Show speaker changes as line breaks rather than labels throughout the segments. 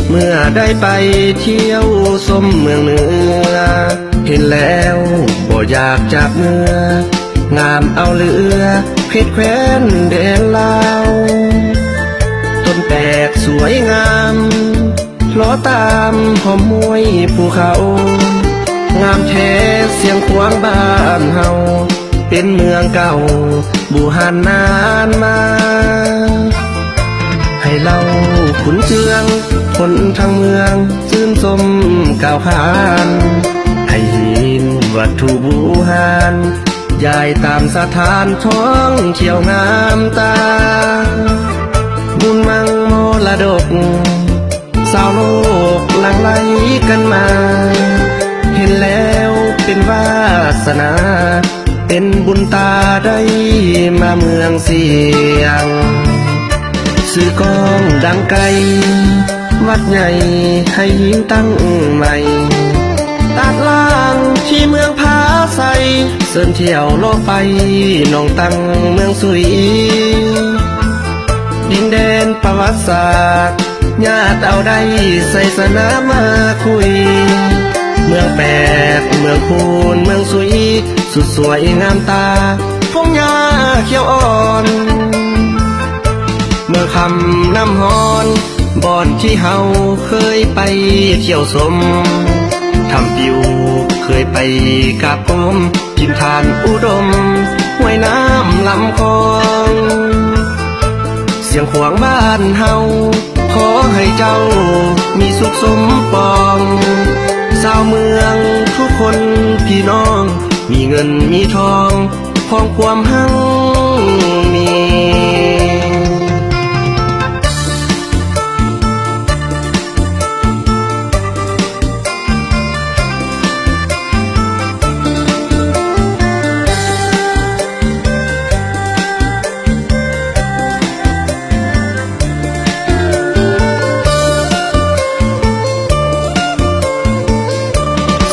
เมื่อได้ไปเที่ยวชมเมืองเหนือเห็นแล้วบ่อยากจากเมื่องามเอาเหลือเพชรแคว้นแดนลาวต้นแตกสวยงามล้อตามหอมมวยภูเขางามแท้เสียงขวางบ้านเฮาเป็นเมืองเก่าบูหานนานมาให้เล่าขุนเชืองคนทางเมืองชื่นชมกล่าวขานให้หินวัตถุบูหานยายตามสถานท้องเที่ยวงามตาบุญมังมรดกสาวโลกหลั่งไหลกันมาเห็นแล้วเป็นวาสนาเป็นบุญตาได้มาเมืองเสียงสื่อกองดังไกลวัดใหญ่ให้หินตั้งใหม่ตัดล่างที่เมืองพาใสเสินเที่ยวโลกไปหนองตังเมืองสุยดินแดนประวัติศาสตร์ญาติเอาได้ใส่สนามมาคุยเมืองแปดเมืองคูนเมืองสุยสุดสวยงามตาพงหญ้าเขียวอ่อนเมื่อคำน้ำฮอนบ่อนที่เฮาเคยไปเที่ยวสมทำปิวเคยไปกราบก้มกินทานอุดมห้วยน้ำลำคลองเสียงขวางบ้านเฮาขอให้เจ้ามีสุขสมปองชาวเมืองทุกคนพี่น้องมีเงินมีทองพองความหั่งมี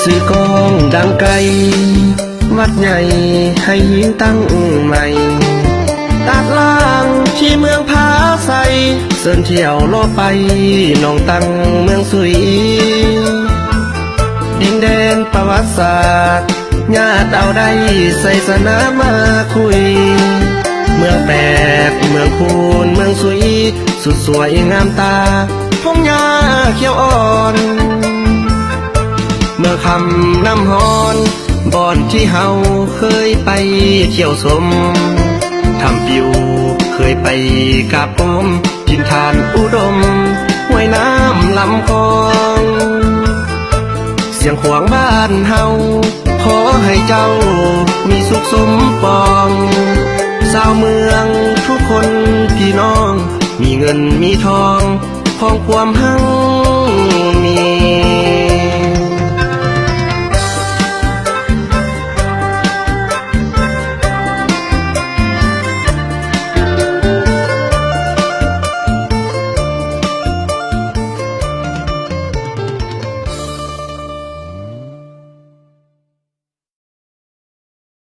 สื่อกองดังไกลวัดใหญ่ให้หินตั้งใหม่ตัดล่างที่เมืองพาใสเสินเที่ยวโลกไปหนองตังเมืองสุยดินแดนประวัติศาสตร์ญาติเอาได้ใส่สนามมาคุยเมืองแปดเมืองคูนเมืองสุยสุดสวยงามตาพงหญ้าเขียวอ่อนเมื่อคำน้ำฮอนบ่อนที่เฮาเคยไปเที่ยวสมทำปิวเคยไปกราบก้มกินทานอุดมห้วยน้ำลำคลองเสียงขวางบ้านเฮาขอให้เจ้ามีสุขสมปองชาวเมืองทุกคนพี่น้องมีเงินมีทองพองความหั่งมี